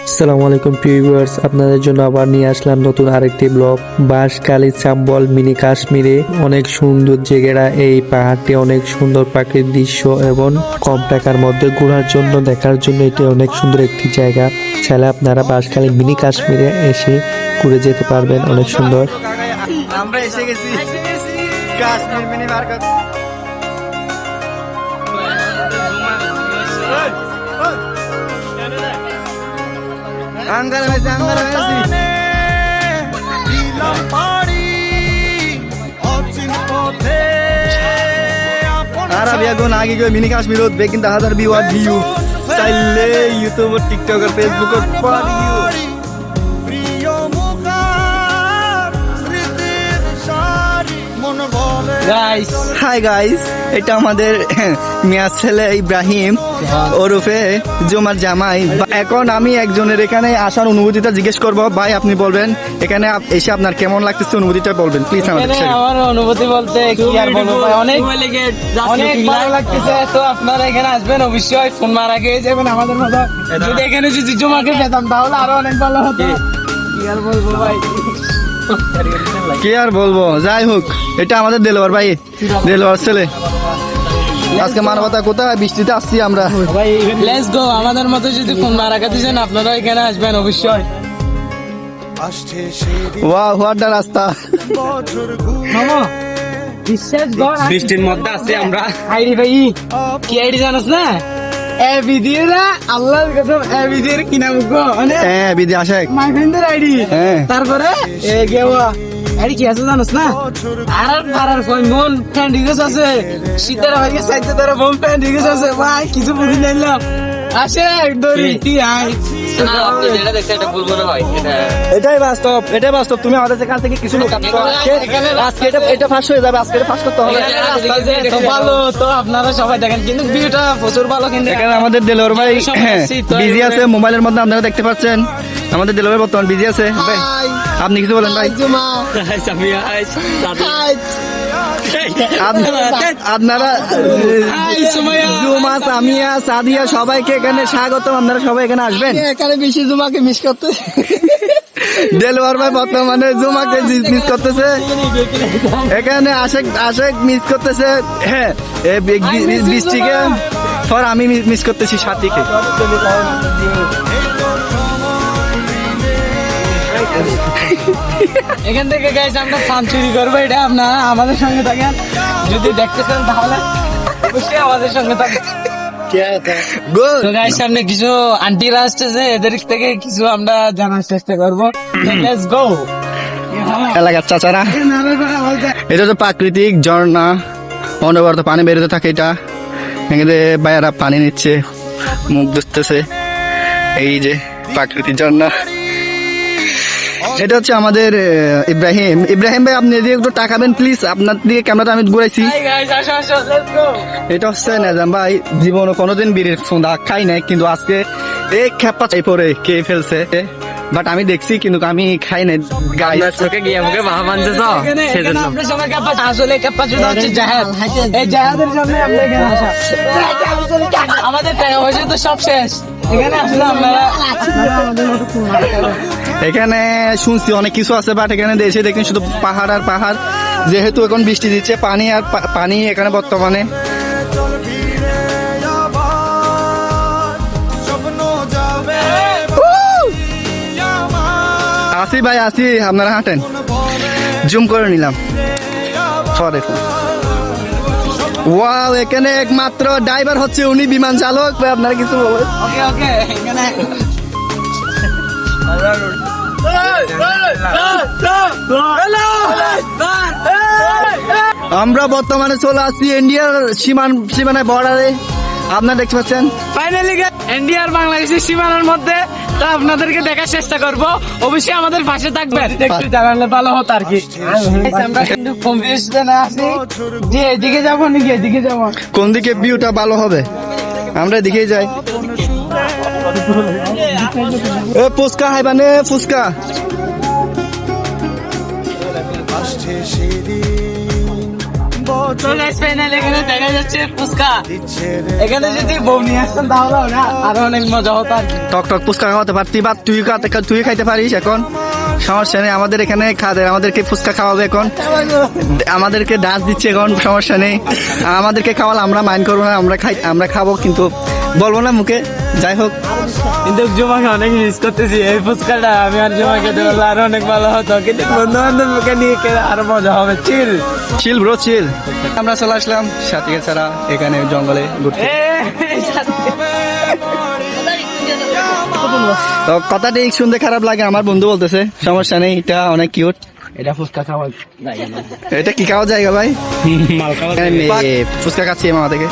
আসসালামু আলাইকুম প্রিয় ভিউয়ার্স, আপনাদের জন্য আবার নিয়ে আসলাম নতুন আরেকটি ব্লগ। বাঁশখালী চাম্বল মিনি কাশ্মীরে অনেক সুন্দর জায়গাটা। এই পাহাড়টি অনেক সুন্দর প্রাকৃতিক দৃশ্য এবং কম টাকার মধ্যে ঘোরার জন্য দেখার জন্য এটি অনেক সুন্দর একটি জায়গা। চাইলে আপনারা বাঁশখালী মিনি কাশ্মীরে এসে ঘুরে যেতে পারবেন, অনেক সুন্দর। আমরা এসে গেছি কাশ্মীর মিনি মার্কেট। आगे गए mini Kashmir बेकिन 1000 view चाइले YouTube TikTok और फेसबुक হাই গাইস, এটা আমাদের মিয়া ছেলে ইব্রাহিম ওরফে জুমার জামাই। এখন আমি একজনের এখানে আসার অনুভূতিটা জিজ্ঞেস করব। ভাই আপনি বলবেন এখানে এসে আপনার কেমন লাগতেছে, অনুভূতিটা বলবেন প্লিজ আমাদের। আমার অনুভূতি বলতে কি আর বলবো ভাই, অনেক ভালো লাগতেছে। তো আপনারা এখানে আসবেন অবশ্যই, ফোন মারা গিয়ে যাবেন আমাদের মতো। যদি এখানে যদি জুমাকে পেতাম তাহলে আরো অনেক ভালো হতো। কি আর বলবো ভাই, কি আর বলবো। যাই হোক, এটা আমাদের দেলোয়ার ভাই, দেলোয়ার ছেলে। আজকে মানবতা কোথায়, বৃষ্টিতে আসছি আমরা। Let's go. আমাদের মতো যদি ফোন মারা গেছেন আপনারা এখানে আসবেন অবশ্যই। ওয়াও, হোয়াট দ্য রাস্তা। মামা বিশ্বাস গো, বৃষ্টির মধ্যে আছি আমরা। আইডি ভাই কি আইডি জানোস না? এ ভিডিওরা আল্লাহর কসম, এ ভিডিওর কি নাম গো? মানে হ্যাঁ, বিদি আশেক মাই ফ্রেন্ডের আইডি। হ্যাঁ, তারপরে এ গেওয়া আইডি কি আছে জানোস না? আর কোন বোন ফ্রেন্ড রিকোয়েস্ট আছে, শীতের হয়ে সাইতে তার বোন ফ্রেন্ড রিকোয়েস্ট আছে। ভাই কিছু বুঝি নাইলাম। আসে দড়ি কি আই আপনি যেটা দেখছেন এটা বলবো না ভাই, এটাই বাস্তব, এটাই বাস্তব। তুমি আমাদের এখান থেকে কিছু লোক আজকে এটা ফাঁস হয়ে যাবে, আজকে ফাঁস করতে হবে। তো ভালো, তো আপনারা সবাই দেখেন, কিন্তু ভিডিওটা প্রচুর ভালো। কিন্তু এখানে আমাদের দেলোয়ার ভাই বিজি আছে মোবাইলের মধ্যে, আপনারা দেখতে পাচ্ছেন আমাদের দেলোয়ার বর্তমান বিজি আছে। ভাই আপনি কিছু বলেন ভাই। আপনারা জুমা, সামিয়া, সাদিয়া সবাইকে এখানে স্বাগত। আপনারা সবাই এখানে আসবেন। এখানে বেশি জুমাকে মিস করতে দেলোয়ার ভাই বর্তমানে জুমাকে মিস করতেছে, এখানে আশেক মিস করতেছে। হ্যাঁ, বৃষ্টিকে পর আমি মিস করতেছি সাথীকে। এখান থেকে গাইস আমরা ফান চুরি করবো, এটা আপনারা আমাদের সঙ্গে থাকেন। যদি দেখতে চান তাহলে অবশ্যই আমাদের সঙ্গে থাকেন। তো গাইস সামনে কিছু আন্টিরা আসতেছে, এদের থেকে কিছু আমরা জানার চেষ্টা করবো। Let's go. এলাকার চাচারা, এটা তো প্রাকৃতিক ঝর্ণা, অনবরত পানি বেরোতে থাকে। এটা এখানে ভাইয়ারা পানি নিচ্ছে, মুখ ধুতেছে। এই যে প্রাকৃতিক ঝর্ণা, এটা হচ্ছে আমাদের ইব্রাহিম। ইব্রাহিম ভাই আপনি এদিকে একটু টাকাবেন প্লিজ, আপনার দিকে ক্যামেরাটা আমি ঘুরাইছি। এটা হচ্ছে নাজাম ভাই, জীবনে কোনোদিন বীরের সোঁদা খাই নাই, কিন্তু আজকে এই খেপা চাই পরে কে ফেলছে, বাট আমি দেখছি কিন্তু আমি খাই নাই। চোখে গিয়ে আমাকে মা মানছে তো সেজন্য আপনার সবাই ক্যাপাস, আসলে ক্যাপাস হচ্ছে জাহাজ। এই জাহাজের জন্য আমরা এখানে আসা। আমাদের টাকা পয়সা তো সব শেষ, এখানে আসলে আপনারা এখানে শুনছি অনেক কিছু আছে, বাট এখানে এসে দেখি শুধু পাহাড় আর পাহাড়। যেহেতু এখন বৃষ্টি দিচ্ছে, পানি আর পানি এখানে বর্তমানে। আসি ভাই আসি, আপনারা হাঁটেন, জুম করে নিলাম। দেখুন, ওয়াও, এখানে একমাত্র ড্রাইভার হচ্ছে উনি, বিমান চালক। আপনারা কিছু বলবেন? ওকে ওকে। এখানে আমরা বর্তমানে চলে আসছি ইন্ডিয়ার সীমানায় বর্ডারে। আপনারা দেখতে পাচ্ছেন ফাইনালি ইন্ডিয়া আর বাংলাদেশের সীমানার মধ্যে। তো আপনাদেরকে দেখার চেষ্টা করব, অবশ্যই আমাদের পাশে থাকবেন। একটু জানালে ভালো হতো আর কি। আমরা কিন্তু কম্পিটিশনে আছি যে এদিকে যাবো নাকি এদিকে যাবো, কোন দিকে ভিউটা ভালো হবে, আমরা এদিকেই যাই। এ ফুচকা হাইবানে ফুচকা। তো গাইস ফাইনাল এখানে দেখা যাচ্ছে ফুচকা। এখানে যদি বউ নিয়ে আসতেন তাহলে না আরো অনেক মজা হতো আর কি। টক টক ফুচকা খাওয়াতে পারতি বা তুই খাইতে পারিস এখন, সমস্যা নেই। আমাদের এখানে আমাদেরকে ফুচকা খাওয়াবে এখন, আমাদেরকে ডান্স দিচ্ছে এখন, সমস্যা নেই। আমাদেরকে খাওয়ালে আমরা মাইন্ড করবো না, আমরা খাবো, কিন্তু বলবো না মুখে। যাই হোক, কিন্তু জুমাকে অনেক মিস করতেছি। এই ফুচকাটা আমি আর জুমাকে দেবো আরো অনেক ভালো হতো, কিন্তু বন্ধু বান্ধব মুখে নিয়ে খেলে আরো মজা হবে। চিল চিল ব্রো চিল। আমরা চলে আসলাম সাথীকে ছাড়া এখানে জঙ্গলে ঘুরতে। তো কথাটি শুনতে খারাপ লাগে, আমার বন্ধু বলতেছে সমস্যা নেই, এটা অনেক কিউট। এটা ফুচকা খাওয়া এটা কি খাওয়া জায়গা ভাই? ফুচকা খাচ্ছি মামা থেকে।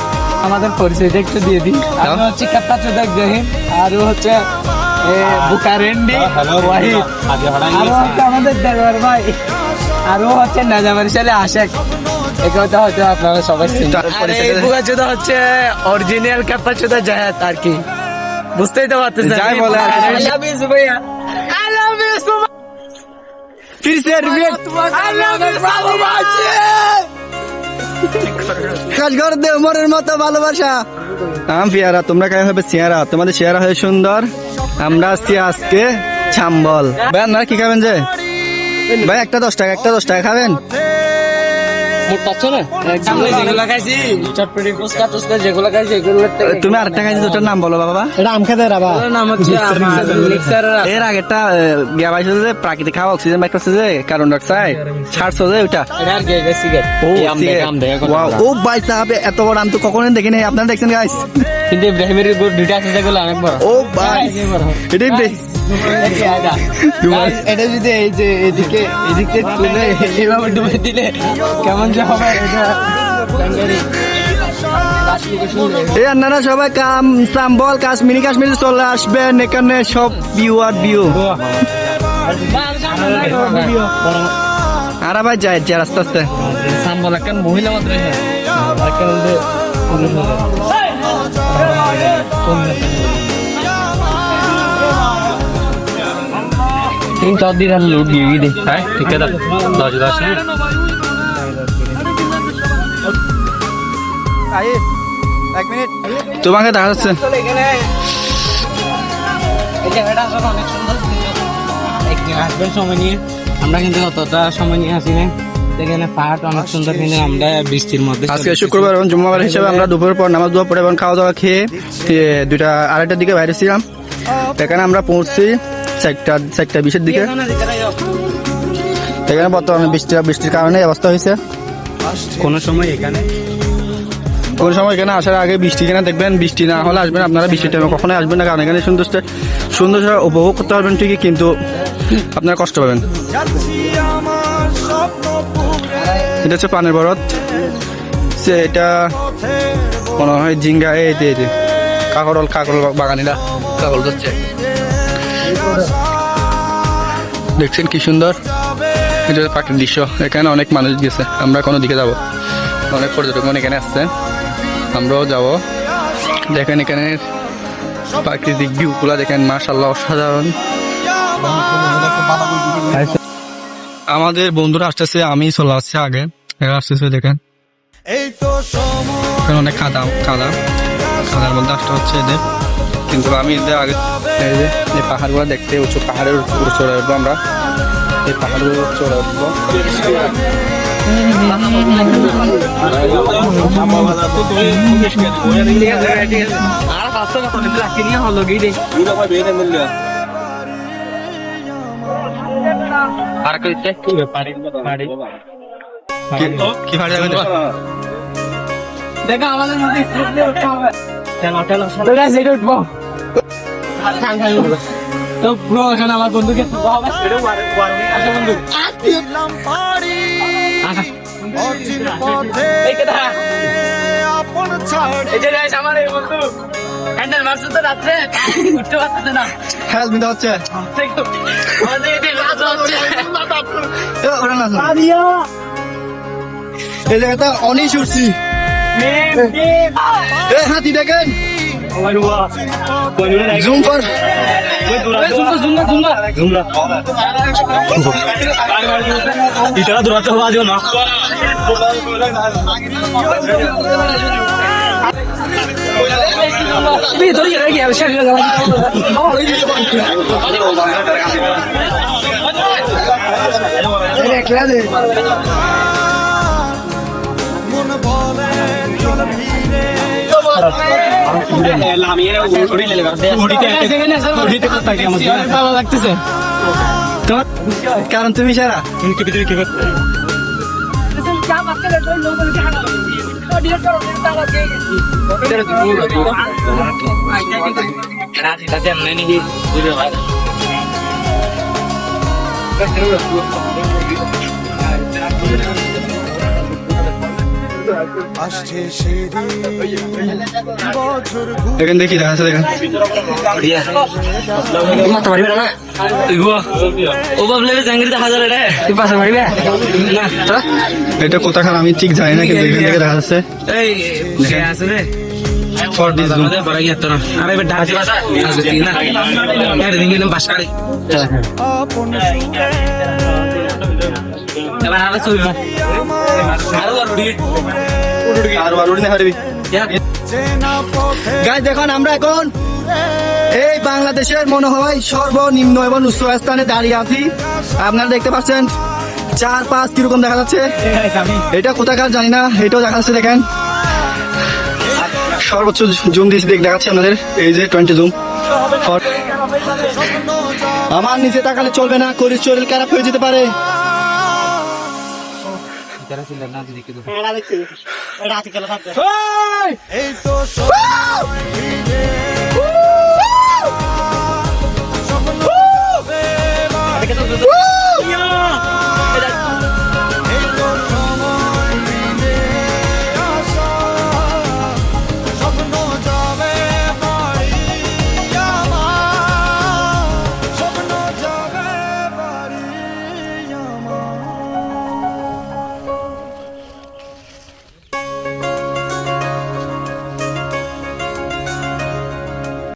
আমাদের পরিচয়টা একটু দিয়ে দিই। আমি হচ্ছে কাপ্তা চোদাক জহিন, আর হচ্ছে বুকারেন্ডি ওয়াহিদ, আর হচ্ছে আমাদের দেওয়ার ভাই, আর হচ্ছে নাজামারি সালে আশেক। এই কথা হচ্ছে আপনারা সবাই চিনেন। আর এই বুকাচোদা হচ্ছে অরিজিনাল কাপ্তা চোদা জাহাত আর কি, বুঝতেই তো পারতেছেন। যাই বলে আর কি। I love you ভাইয়া, I love you so much. फिर से repeat, I love you so much. কাজ করে দে মনের মতো ভালোবাসা। আম পিয়ারা, তোমরা খাই হবে চেহারা, তোমাদের চেহারা হয় সুন্দর। আমরা আসছি আজকে চাম্বল। ভাই আপনারা কি খাবেন যে? ভাই একটা 10 টাকা, একটা 10 টাকা খাবেন? যেগুলো খাইছি চটপটি ফুচকা টুচকা যেগুলো খাইছি এগুলো তুমি আরেকটা খাইছো, ওটার নাম বলো বাবা। নাম হচ্ছে মিক্সার। এর আগেটা গিয়া পাইছো যে প্রাকৃতিক হাওয়া অক্সিজেন বাইক করছে যে কার্বন ডাইঅক্সাইড ছাড়ছো যে ওটা। এটা আর কি সিগারেট। ও ভাই সাহেব, এত বড় আম তো কখনো দেখিনি, আপনারা দেখছেন গাইস? কিন্তু ইব্রাহিমের দুইটা আছে যেগুলো অনেক বড়। ও ভাই এটাই এটা যদি এই যে এদিকে তুলে এইভাবে ডুবে দিলে কেমন যে হবে এটা। এই আপনারা সবাই চাম্বল কাশ্মীরি চলে আসবেন, এখানে সব ভিউ আর ভিউ। আর ভাই যায় আস্তে আস্তে। সাম্বল একটা মহিলা মাত্র तीन चौथ दिन लूट गई दे ठीक है 10 এক মিনিট তোমাকে দেখা যাচ্ছে। আসবেন সময় নিয়ে, আমরা কিন্তু অতটা সময় নিয়ে আসি না। এখানে পাহাড় অনেক সুন্দর, কিন্তু আমরা বৃষ্টির মধ্যে। আজকে শুক্রবার এবং জুম্মাবার হিসেবে আমরা দুপুরের পর নামাজ দোয়া পড়ে এবং খাওয়া দাওয়া খেয়ে 2:30 দিকে বাইরে ছিলাম। এখানে আমরা পৌঁছছি 4:20 দিকে। এখানে বর্তমানে বৃষ্টির কারণে অবস্থা হয়েছে। কোন সময় এখানে আসার আগে বৃষ্টি কিনা দেখবেন, বৃষ্টি না হলে আসবেন আপনারা, বৃষ্টির টাইমে কখনোই আসবেন না, কারণ এখানে সুন্দর উপভোগ করতে পারবেন ঠিকই, কিন্তু আপনারা কষ্ট পাবেন। এটা হচ্ছে পানের বরত, এটা মনে হয় জিঙ্গা, এই কাকরল বাগানিরা কাকরল হচ্ছে। দেখছেন কি সুন্দর, এটা প্রাকৃতিক দৃশ্য। এখানে অনেক মানুষ গেছে, আমরা কোনো দিকে যাব, অনেক পর্যটকগণ এখানে আসছে, আমরাও যাব। দেখেন এখানে প্রাকৃতিক ভিউগুলা দেখেন, মাশাআল্লাহ অসাধারণ। আমাদের বন্ধুরা আসতেছে, আমি চলে আসছি আগে, এরা আসতেছে দেখেন। অনেক কাদার মধ্যে আসতে হচ্ছে এদের, কিন্তু আমি এদের আগে এই পাহাড়গুলো দেখতে, উঁচু পাহাড়ের উপর চড়ে উঠবো আমরা, এই পাহাড়ের উপর চড়ে উঠবো। কি ভাড়া যাবে দেখা আমাদের মধ্যে উঠবো তো ব্রো। এখানে আমার বন্ধুকে এই জায়গাটা অনেক উঠছি, হাতি দেখেন, জুম কর ইটা দূরত্ব হওয়া দিও না ভালো লাগতেছে তোমার কারণ তুমি সারা দেখেন দেখি দেখা আছে দেখেন ও বাবলে জাঙ্গিরিতে হাজার রে তুই পাশে মারিবে না এটা কোথাকার আমি ঠিক জানি না কিন্তু এখান থেকে দেখা যাচ্ছে এই কে আছে রে ফর দিস জুম বড় গিয়ে তো না আরে বে ঢাকি বাসা আসবে ঠিক না এর দিন গেলাম বাস কাড়ি এবার আরে ছবি আরো আর বারুড়ি না হারবি গাইস দেখুন আমরা এখন এই বাংলাদেশের মনে হয় সর্বনিম্ন এবং উচ্চ স্থানে দাঁড়িয়ে আছি আপনারা দেখতে পাচ্ছেন 4-5 কিরকম দেখা যাচ্ছে এটা কোথাকার জানি না এটাও দেখা যাচ্ছে দেখেন সর্বোচ্চ জুম দিয়েছি দেখাচ্ছি আপনাদের এই যে 20 জুম আমার নিচে তাকালে চলবে না করিস শরীর খারাপ হয়ে যেতে পারে